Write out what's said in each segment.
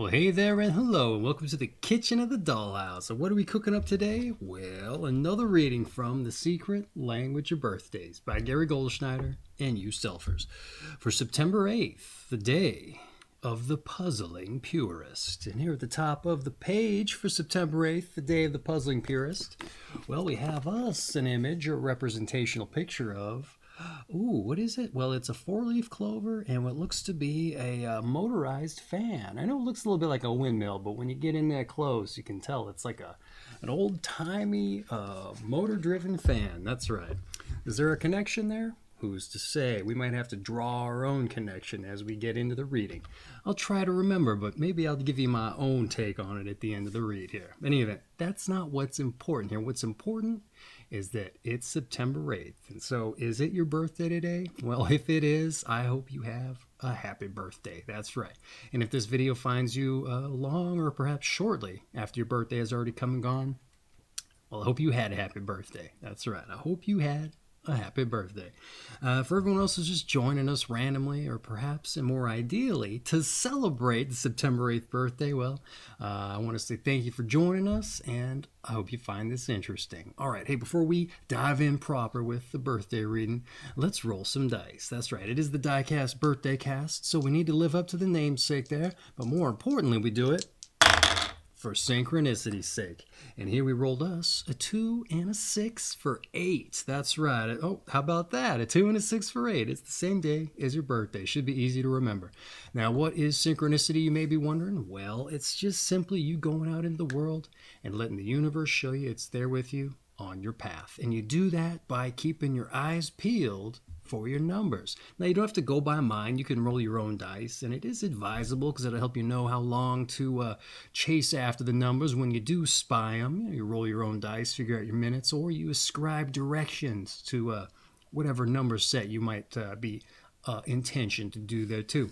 Well, hey there and hello, and welcome to the kitchen of the dollhouse. So what are we cooking up today? Well, another reading from The Secret Language of Birthdays by Gary Goldschneider and you selfers. For September 8th, the day of the Puzzling Purist. And here at the top of the page for September 8th, the day of the Puzzling Purist, well, we have us an image or representational picture of what is it? Well, it's a four-leaf clover and what looks to be a motorized fan. I know it looks a little bit like a windmill, but when you get in there close, you can tell it's like an old-timey motor-driven fan. That's right. Is there a connection there? Who's to say? We might have to draw our own connection as we get into the reading. I'll try to remember, but maybe I'll give you my own take on it at the end of the read here. In any event, that's not what's important here. What's important is that it's September 8th. And so is it your birthday today? Well, if it is, I hope you have a happy birthday. That's right. And if this video finds you long or perhaps shortly after your birthday has already come and gone, well, I hope you had a happy birthday. That's right. I hope you had a happy birthday. For everyone else who's just joining us randomly or perhaps and more ideally to celebrate the September 8th birthday, well, I want to say thank you for joining us and I hope you find this interesting. All right, hey, before we dive in proper with the birthday reading, let's roll some dice. That's right, it is the DykASSt birthday cast, so we need to live up to the namesake there, but more importantly, we do it for synchronicity's sake. And here we rolled us a 2 and a 6 for 8. That's right. Oh, how about that? A 2 and a 6 for 8. It's the same day as your birthday. Should be easy to remember. Now, what is synchronicity, you may be wondering? Well, it's just simply you going out into the world and letting the universe show you it's there with you on your path. And you do that by keeping your eyes peeled for your numbers. Now, you don't have to go by mind. You can roll your own dice, and it is advisable because it'll help you know how long to chase after the numbers when you do spy them. You roll your own dice, figure out your minutes, or you ascribe directions to whatever number set you might be intention to do there too.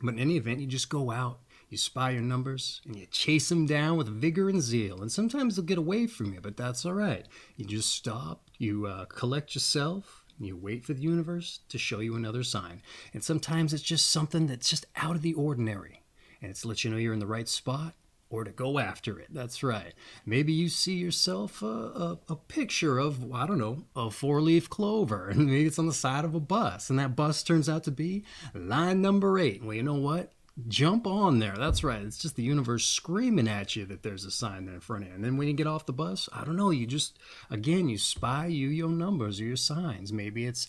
But in any event, you just go out, you spy your numbers, and you chase them down with vigor and zeal. And sometimes they'll get away from you, but that's all right. You just stop, you collect yourself, and you wait for the universe to show you another sign. And sometimes it's just something that's just out of the ordinary. And it's to let you know you're in the right spot or to go after it. That's right. Maybe you see yourself a picture of, I don't know, a four-leaf clover. And maybe it's on the side of a bus. And that bus turns out to be line number 8. Well, you know what? Jump on there. That's right. It's just the universe screaming at you that there's a sign there in front of you. And then when you get off the bus, I don't know, you just, again, you spy your numbers or your signs. Maybe it's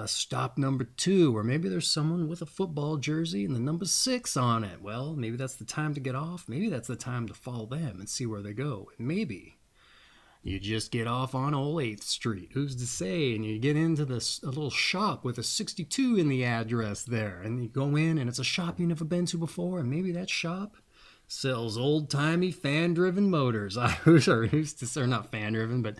stop number 2, or maybe there's someone with a football jersey and the number 6 on it. Well, maybe that's the time to get off. Maybe that's the time to follow them and see where they go. And maybe you just get off on old 8th Street. Who's to say? And you get into a little shop with a 62 in the address there. And you go in, and it's a shop you've never been to before. And maybe that shop sells old-timey fan-driven motors. Who's to say? Not fan-driven, but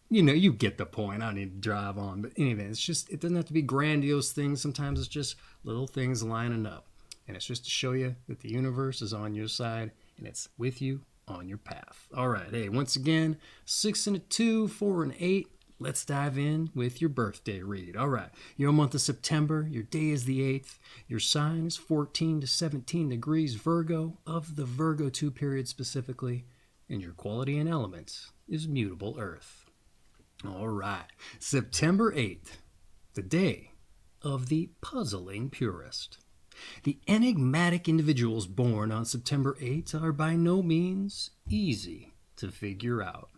you get the point. I don't need to drive on. But anyway, it doesn't have to be grandiose things. Sometimes it's just little things lining up. And it's just to show you that the universe is on your side, and it's with you on your path. All right, hey, once again, 6 and a 2, 4 and 8. Let's dive in with your birthday read. All right, your month of September, your day is the 8th, your sign is 14 to 17 degrees Virgo, of the Virgo II period specifically, and your quality and element is mutable earth. All right, September 8th, the day of the Puzzling Purist. The enigmatic individuals born on September 8th are by no means easy to figure out.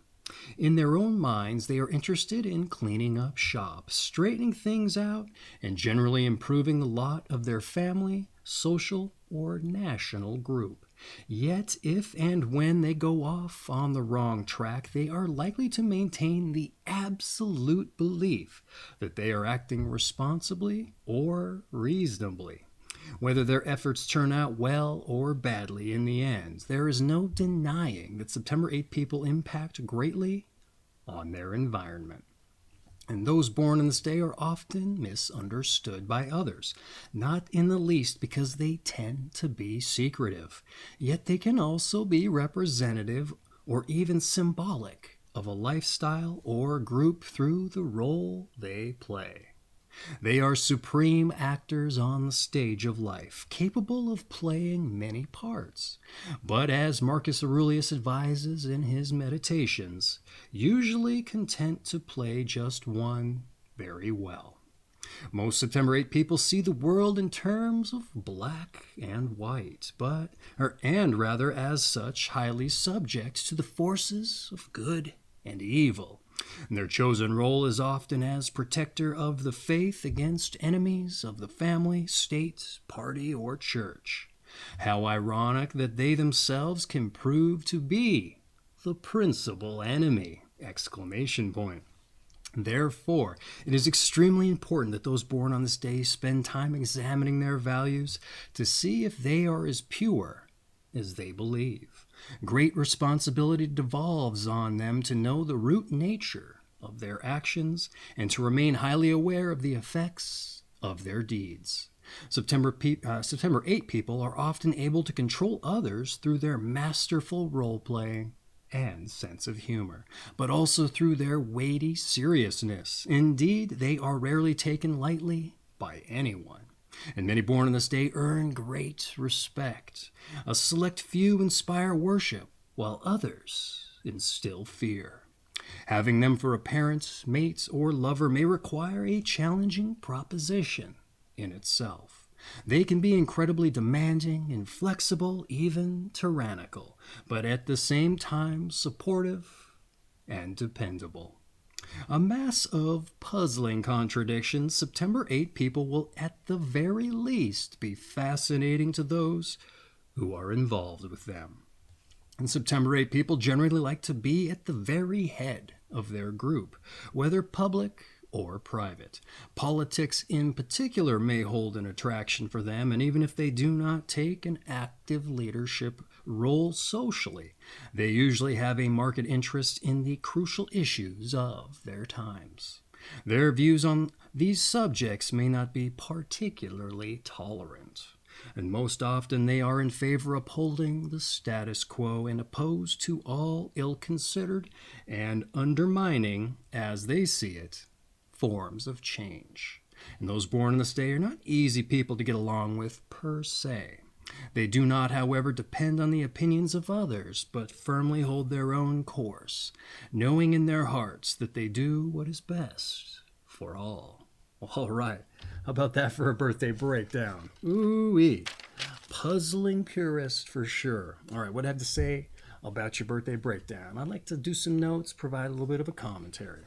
In their own minds, they are interested in cleaning up shop, straightening things out, and generally improving the lot of their family, social, or national group. Yet, if and when they go off on the wrong track, they are likely to maintain the absolute belief that they are acting responsibly or reasonably. Whether their efforts turn out well or badly in the end, there is no denying that September 8 people impact greatly on their environment. And those born on this day are often misunderstood by others, not in the least because they tend to be secretive. Yet they can also be representative or even symbolic of a lifestyle or group through the role they play. They are supreme actors on the stage of life, capable of playing many parts. But as Marcus Aurelius advises in his Meditations, usually content to play just one very well. Most September 8 people see the world in terms of black and white, and rather as such highly subject to the forces of good and evil. And their chosen role is often as protector of the faith against enemies of the family, state, party, or church. How ironic that they themselves can prove to be the principal enemy! Exclamation point. Therefore, it is extremely important that those born on this day spend time examining their values to see if they are as pure as they believe. Great responsibility devolves on them to know the root nature of their actions and to remain highly aware of the effects of their deeds. September 8 people are often able to control others through their masterful role-playing and sense of humor, but also through their weighty seriousness. Indeed, they are rarely taken lightly by anyone. And many born on this day earn great respect. A select few inspire worship, while others instill fear. Having them for a parent, mate, or lover may require a challenging proposition in itself. They can be incredibly demanding, inflexible, even tyrannical, but at the same time supportive and dependable. A mass of puzzling contradictions, September 8 people will at the very least be fascinating to those who are involved with them. And September 8 people generally like to be at the very head of their group, whether public or private. Politics in particular may hold an attraction for them, and even if they do not take an active leadership role socially, they usually have a marked interest in the crucial issues of their times. Their views on these subjects may not be particularly tolerant, and most often they are in favor of upholding the status quo and opposed to all ill-considered and undermining, as they see it, forms of change. And those born on this day are not easy people to get along with per se. They do not, however, depend on the opinions of others, but firmly hold their own course, knowing in their hearts that they do what is best for all. All right, how about that for a birthday breakdown? Ooh-wee. Puzzling purist for sure. All right, what I have to say about your birthday breakdown? I'd like to do some notes, provide a little bit of a commentary.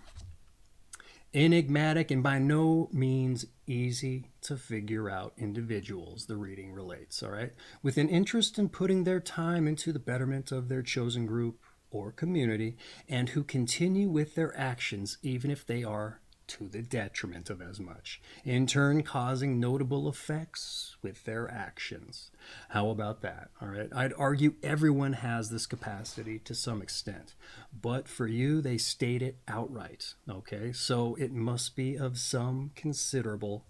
Enigmatic and by no means easy to figure out individuals, the reading relates, all right? With an interest in putting their time into the betterment of their chosen group or community, and who continue with their actions even if they are to the detriment of as much, in turn causing notable effects with their actions. How about that? All right. I'd argue everyone has this capacity to some extent, but for you, they state it outright. Okay. So it must be of some considerable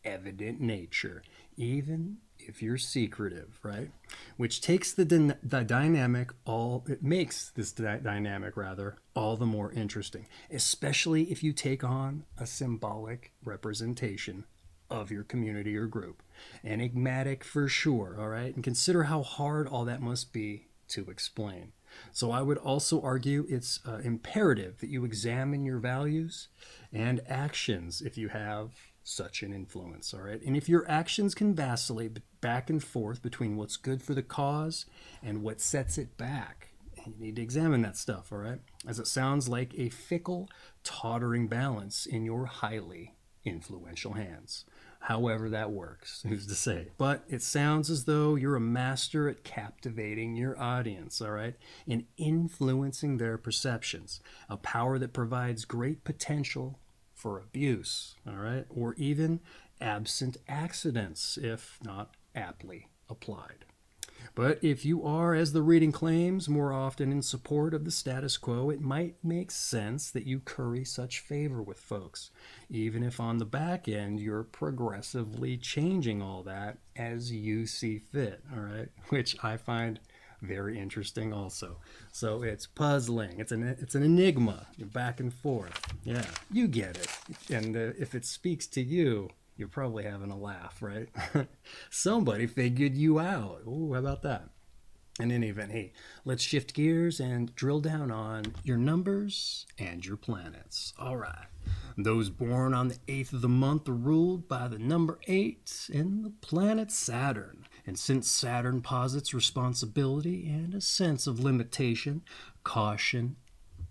evident nature, even if you're secretive, right? Which takes the dynamic it makes this dynamic rather all the more interesting, especially if you take on a symbolic representation of your community or group. Enigmatic for sure, all right? And consider how hard all that must be to explain. So I would also argue it's imperative that you examine your values and actions if you have such an influence, all right? And if your actions can vacillate back and forth between what's good for the cause and what sets it back, you need to examine that stuff, all right? As it sounds like a fickle, tottering balance in your highly influential hands. However that works, who's to say? But it sounds as though you're a master at captivating your audience, all right? And influencing their perceptions, a power that provides great potential for abuse, all right? Or even absent accidents, if not aptly applied. But if you are, as the reading claims, more often in support of the status quo, it might make sense that you curry such favor with folks, even if on the back end you're progressively changing all that as you see fit, all right? Which I find Very interesting also. So it's puzzling. It's an enigma. You're back and forth. Yeah, you get it. And if it speaks to you, you're probably having a laugh, right? Somebody figured you out. Ooh, how about that? In any event, hey, let's shift gears and drill down on your numbers and your planets. All right. Those born on the 8th of the month are ruled by the number 8 and the planet Saturn. And since Saturn posits responsibility and a sense of limitation, caution,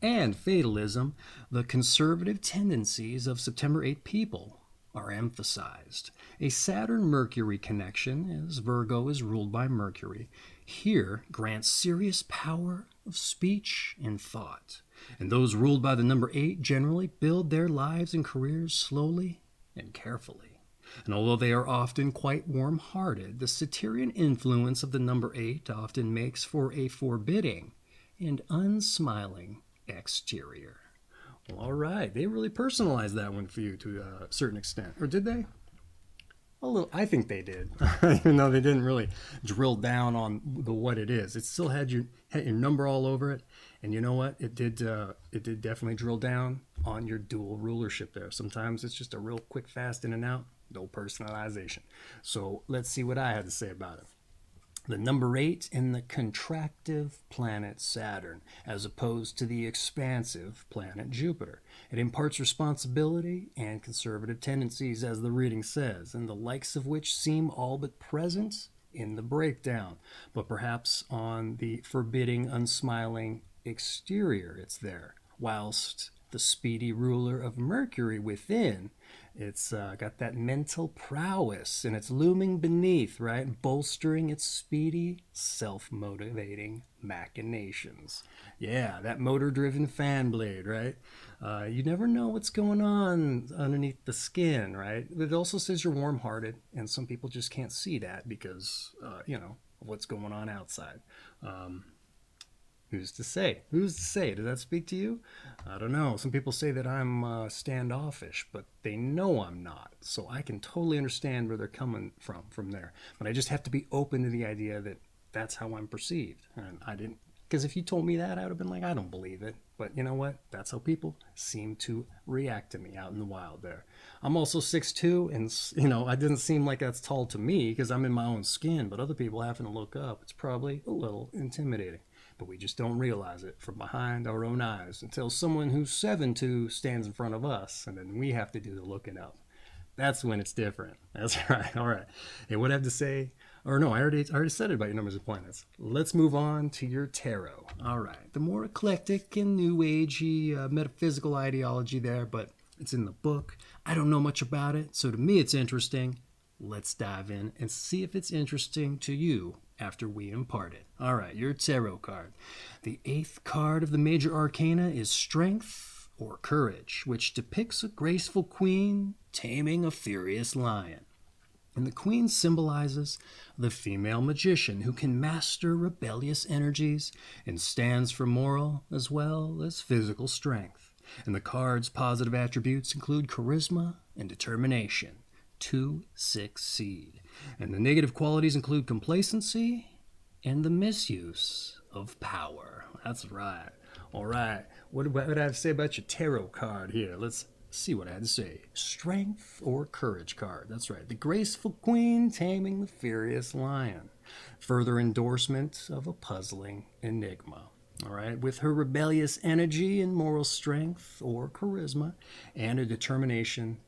and fatalism, the conservative tendencies of September 8 people are emphasized. A Saturn-Mercury connection, as Virgo is ruled by Mercury, here grants serious power of speech and thought. And those ruled by the number 8 generally build their lives and careers slowly and carefully. And although they are often quite warm-hearted, the Saturnian influence of the number 8 often makes for a forbidding and unsmiling exterior. Well, all right, they really personalized that one for you to a certain extent. Or did they? A little, I think they did, even though they didn't really drill down on what it is. It still had your number all over it, and you know what? It did definitely drill down on your dual rulership there. Sometimes it's just a real quick, fast in and out, no personalization. So let's see what I had to say about it. The number 8 in the contractive planet Saturn, as opposed to the expansive planet Jupiter. It imparts responsibility and conservative tendencies, as the reading says, and the likes of which seem all but present in the breakdown. But perhaps on the forbidding, unsmiling exterior it's there, whilst the speedy ruler of Mercury within, it's got that mental prowess, and it's looming beneath, right? Bolstering its speedy, self-motivating machinations. Yeah, that motor-driven fan blade, right? You never know what's going on underneath the skin, right? It also says you're warm-hearted, and some people just can't see that because, of what's going on outside. Who's to say? Who's to say? Does that speak to you? I don't know. Some people say that I'm standoffish, but they know I'm not. So I can totally understand where they're coming from there. But I just have to be open to the idea that that's how I'm perceived. And I didn't, because if you told me that, I would have been like, I don't believe it. But you know what? That's how people seem to react to me out in the wild there. I'm also 6'2", and I didn't seem like that's tall to me because I'm in my own skin. But other people having to look up, it's probably a little intimidating. But we just don't realize it from behind our own eyes until someone who's 7'2" stands in front of us, and then we have to do the looking up. That's when it's different. That's right. All right. Hey, what I have to say? Or no, I already said it about your numbers of planets. Let's move on to your tarot. All right. The more eclectic and new agey metaphysical ideology there, but it's in the book. I don't know much about it, so to me it's interesting. Let's dive in and see if it's interesting to you after we impart it. All right, your tarot card. The 8th card of the major arcana is Strength or Courage, which depicts a graceful queen taming a furious lion. And the queen symbolizes the female magician who can master rebellious energies and stands for moral as well as physical strength. And the card's positive attributes include charisma and determination to succeed. And the negative qualities include complacency and the misuse of power. That's right. All right. What did I have to say about your tarot card here? Let's see what I had to say. Strength or Courage card. That's right. The graceful queen taming the furious lion. Further endorsement of a puzzling enigma. All right. With her rebellious energy and moral strength or charisma and a determination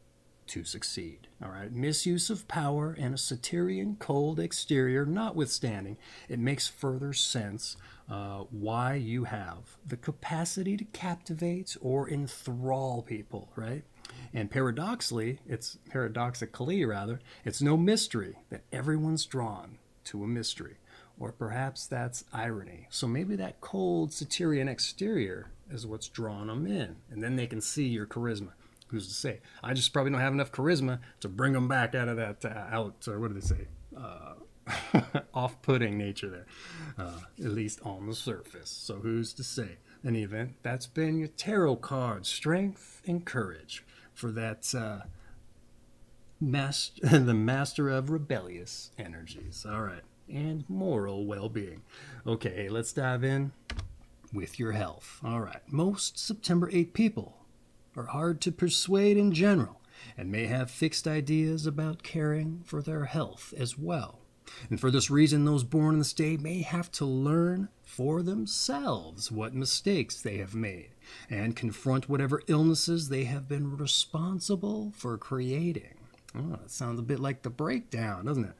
to succeed. All right. Misuse of power and a Saturnian cold exterior notwithstanding, it makes further sense why you have the capacity to captivate or enthrall people, right? And paradoxically, it's no mystery that everyone's drawn to a mystery. Or perhaps that's irony. So maybe that cold Saturnian exterior is what's drawn them in. And then they can see your charisma. Who's to say? I just probably don't have enough charisma to bring them back out of that, what do they say? Off-putting nature there, at least on the surface. So who's to say? In any event, that's been your tarot card, Strength and Courage, for that the master of rebellious energies. All right. and moral well-being. Okay, let's dive in with your health. All right, most September 8 people are hard to persuade in general and may have fixed ideas about caring for their health as well. And for this reason, those born in this day may have to learn for themselves what mistakes they have made and confront whatever illnesses they have been responsible for creating. Oh, that sounds a bit like the breakdown, doesn't it?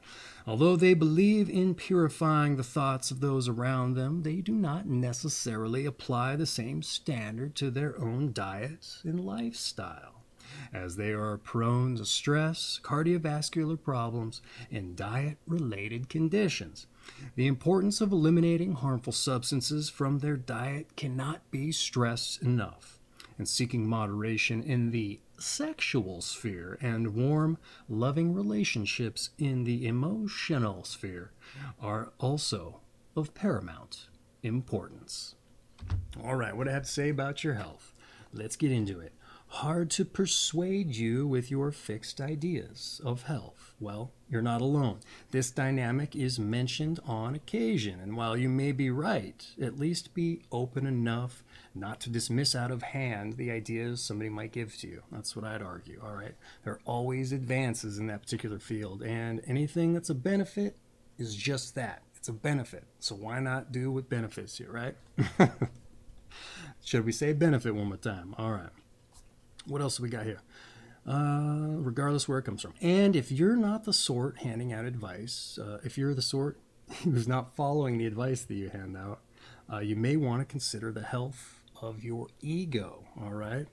Although they believe in purifying the thoughts of those around them, they do not necessarily apply the same standard to their own diet and lifestyle, as they are prone to stress, cardiovascular problems, and diet-related conditions. The importance of eliminating harmful substances from their diet cannot be stressed enough, and seeking moderation in the sexual sphere and warm, loving relationships in the emotional sphere are also of paramount importance. All right, what I have to say about your health. Let's get into it. Hard to persuade you with your fixed ideas of health. Well, you're not alone. This dynamic is mentioned on occasion, and while you may be right, at least be open enough not to dismiss out of hand the ideas somebody might give to you. That's what I'd argue, all right? There are always advances in that particular field, and anything that's a benefit is just that. It's a benefit. So why not do what benefits you, right? Should we say benefit one more time? All right. What else do we got here? Regardless where it comes from. And if you're not the sort handing out advice, if you're the sort who's not following the advice that you hand out, you may want to consider the health of your ego, all right?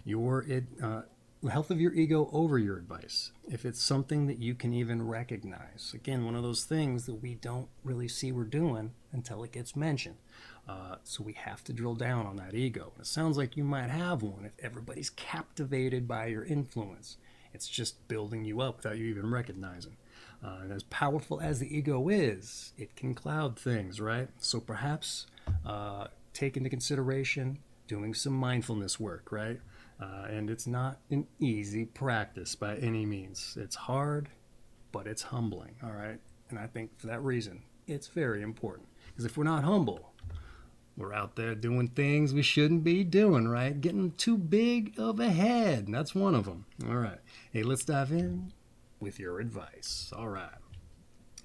The health of your ego over your advice, if it's something that you can even recognize. Again, one of those things that we don't really see we're doing until it gets mentioned. So we have to drill down on that ego. It sounds like you might have one if everybody's captivated by your influence. It's just building you up without you even recognizing. And as powerful as the ego is, it can cloud things, right? So perhaps take into consideration doing some mindfulness work, right? And it's not an easy practice by any means. It's hard, but it's humbling, all right? And I think for that reason, it's very important. Because if we're not humble, we're out there doing things we shouldn't be doing, right? Getting too big of a head. And that's one of them. All right. Hey, let's dive in with your advice. All right.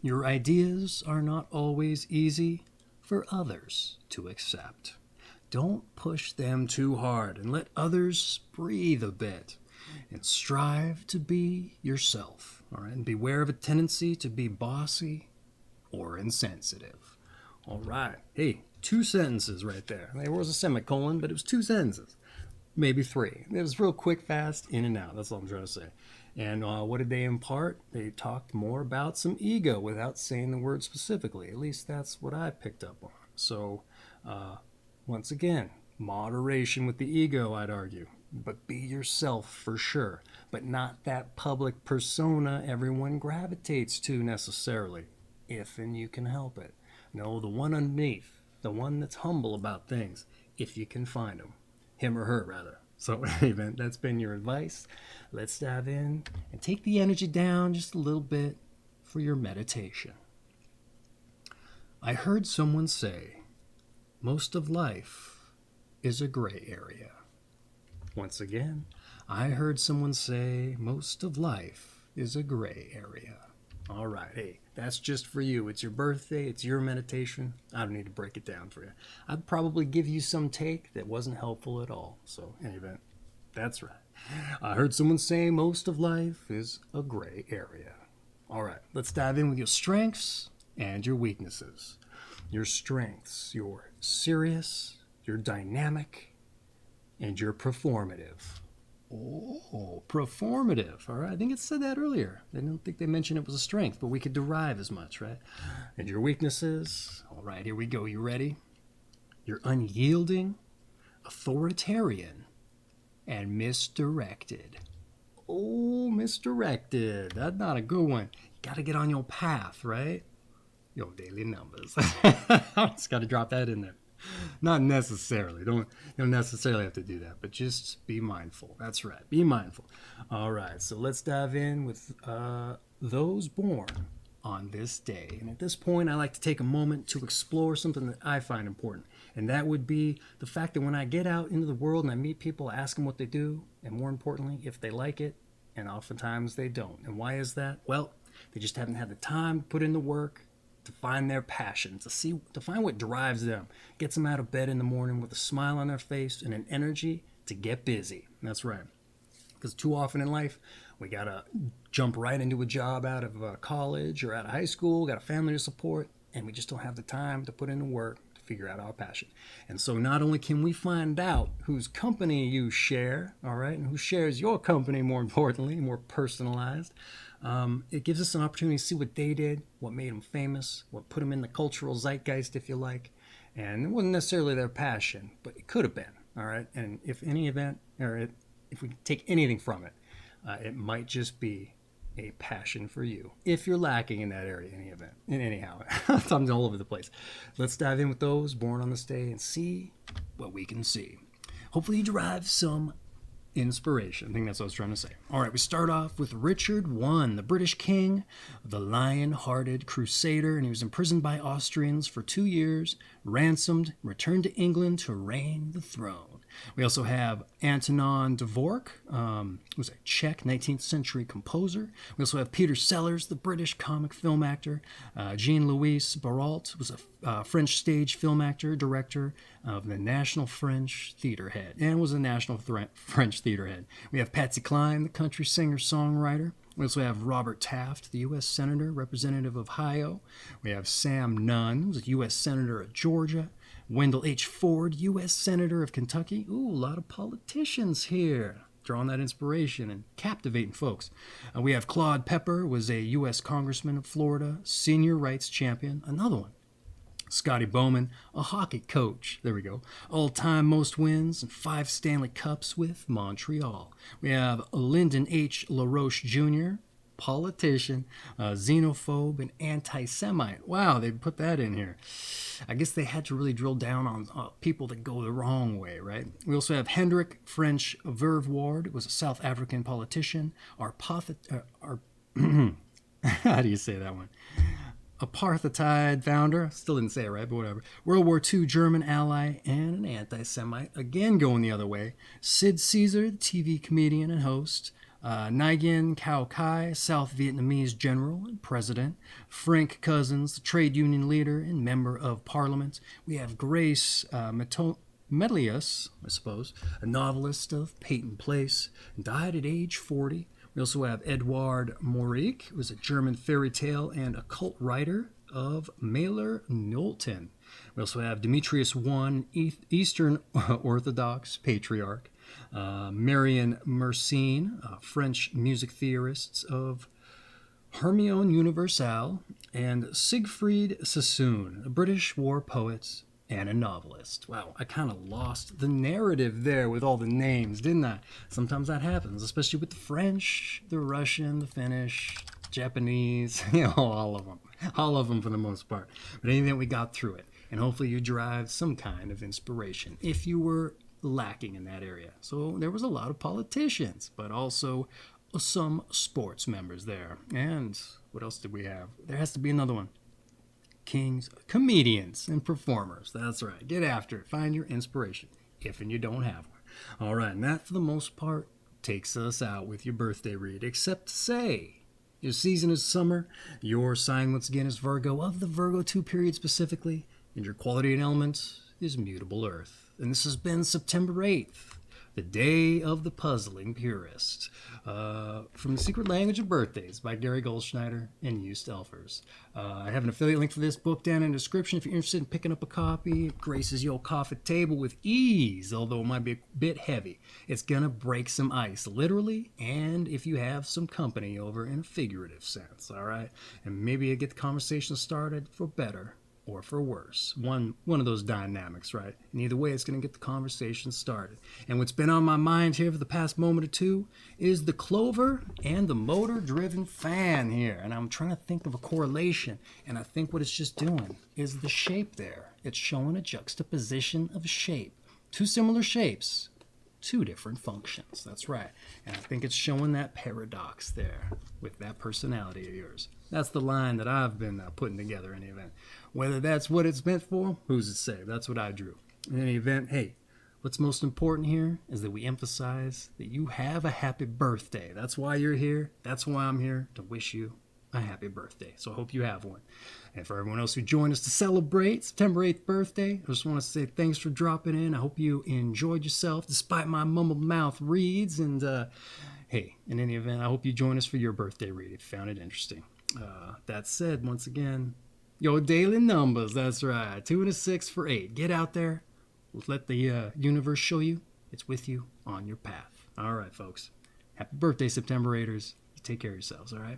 Your ideas are not always easy for others to accept. Don't push them too hard and let others breathe a bit. And strive to be yourself. All right. And beware of a tendency to be bossy or insensitive. All right. Hey, 2 sentences right there. There was a semicolon, but it was 2 sentences. Maybe 3. It was real quick, fast, in and out. That's all I'm trying to say. And what did they impart? They talked more about some ego without saying the word specifically. At least that's what I picked up on. So, once again, moderation with the ego, I'd argue. But be yourself for sure. But not that public persona everyone gravitates to necessarily, if and you can help it. No, the one underneath, the one that's humble about things, if you can find him or her rather. So anyway, that's been your advice. Let's dive in and take the energy down just a little bit for your meditation. I heard someone say, most of life is a gray area. Once again, I heard someone say, most of life is a gray area. All right, hey, that's just for you. It's your birthday. It's your meditation. I don't need to break it down for you. I'd probably give you some take that wasn't helpful at all. So, in any event, that's right. I heard someone say most of life is a gray area. All right, let's dive in with your strengths and your weaknesses. Your strengths, you're serious, you're dynamic, and you're performative. Oh, performative. All right. I think it said that earlier. I don't think they mentioned it was a strength, but we could derive as much, right? And your weaknesses. All right, here we go. You ready? You're unyielding, authoritarian, and misdirected. Oh, misdirected. That's not a good one. You got to get on your path, right? Your daily numbers. I just got to drop that in there. Not necessarily. Don't necessarily have to do that, but just be mindful. That's right. Be mindful. All right. So let's dive in with those born on this day. And at this point, I like to take a moment to explore something that I find important. And that would be the fact that when I get out into the world and I meet people, I ask them what they do, and more importantly, if they like it, and oftentimes they don't. And why is that? Well, they just haven't had the time to put in the work to find their passion, to find what drives them, gets them out of bed in the morning with a smile on their face and an energy to get busy. That's right. Because too often in life, we got to jump right into a job out of college or out of high school, got a family to support, and we just don't have the time to put in the work to figure out our passion. And so not only can we find out whose company you share, all right, and who shares your company, more importantly, more personalized, it gives us an opportunity to see what they did, what made them famous, what put them in the cultural zeitgeist, if you like. And it wasn't necessarily their passion, but it could have been, all right? And if any event, or if we take anything from it, it might just be a passion for you, if you're lacking in that area, any event. And anyhow, I'm all over the place. Let's dive in with those born on this day and see what we can see. Hopefully you derive some inspiration. I think that's what I was trying to say. All right, we start off with Richard I, the British king, the lion-hearted crusader, and he was imprisoned by Austrians for 2 years, ransomed, returned to England to reign the throne. We also have Antonin Dvorak, who was a Czech 19th century composer. We also have Peter Sellers, the British comic film actor. Jean-Louis Barrault was a French stage film actor, director of the National French Theatre Head, and was a National French Theatre Head. We have Patsy Cline, the country singer-songwriter. We also have Robert Taft, the U.S. Senator, representative of Ohio. We have Sam Nunn, who's a U.S. Senator of Georgia. Wendell H. Ford, U.S. Senator of Kentucky. Ooh, a lot of politicians here. Drawing that inspiration and captivating folks. We have Claude Pepper, was a U.S. Congressman of Florida, senior rights champion. Another one. Scotty Bowman, a hockey coach. There we go. All-time most wins and 5 Stanley Cups with Montreal. We have Lyndon H. LaRoche Jr., politician, xenophobe, and anti-Semite. Wow, they put that in here. I guess they had to really drill down on people that go the wrong way, right? We also have Hendrik French Verwoerd, was a South African politician. How do you say that one? Apartheid founder, still didn't say it right, but whatever. World War II German ally and an anti-Semite, again going the other way. Sid Caesar, the TV comedian and host. Nguyen Cao Kai, South Vietnamese general and president. Frank Cousins, the trade union leader and member of parliament. We have Grace Metelius, I suppose, a novelist of Peyton Place, died at age 40. We also have Edouard Mauric, who was a German fairy tale and occult writer of Mailer Knowlton. We also have Demetrius I, Eastern Orthodox patriarch. Marion Mersenne, French music theorist of Hermione Universale, and Siegfried Sassoon, a British war poet and a novelist. Wow, I kind of lost the narrative there with all the names, didn't I? Sometimes that happens, especially with the French, the Russian, the Finnish, Japanese, all of them for the most part. But anything, we got through it, and hopefully you derived some kind of inspiration if you were lacking in that area. So there was a lot of politicians, but also some sports members there. And what else did we have? There has to be another one. Kings, comedians, and performers. That's right. Get after it. Find your inspiration, if and you don't have one. All right, and that, for the most part, takes us out with your birthday read, except to say, your season is summer, your sign, once again, is Virgo, of the Virgo II period specifically, and your quality and element is mutable earth. And this has been September 8th, the day of the puzzling purist, from The Secret Language of Birthdays by Gary Goldschneider and you Stelfers. I have an affiliate link for this book down in the description if you're interested in picking up a copy. It graces your coffee table with ease, although it might be a bit heavy. It's going to break some ice, literally, and if you have some company over in a figurative sense, all right? And maybe you get the conversation started for better or for worse. One of those dynamics, right? And either way, it's going to get the conversation started. And what's been on my mind here for the past moment or two is the clover and the motor-driven fan here. And I'm trying to think of a correlation. And I think what it's just doing is the shape there. It's showing a juxtaposition of shape. Two similar shapes, two different functions. That's right. And I think it's showing that paradox there with that personality of yours. That's the line that I've been putting together in the event. Whether that's what it's meant for, who's to say? That's what I drew. In any event, hey, what's most important here is that we emphasize that you have a happy birthday. That's why you're here. That's why I'm here, to wish you a happy birthday. So I hope you have one. And for everyone else who joined us to celebrate September 8th birthday, I just want to say thanks for dropping in. I hope you enjoyed yourself despite my mumbled mouth reads. And hey, in any event, I hope you join us for your birthday read if you found it interesting. That said, once again, your daily numbers, that's right, 2 and a 6 for 8. Get out there. Let the universe show you it's with you on your path. All right, folks. Happy birthday, September 8ers. Take care of yourselves, all right?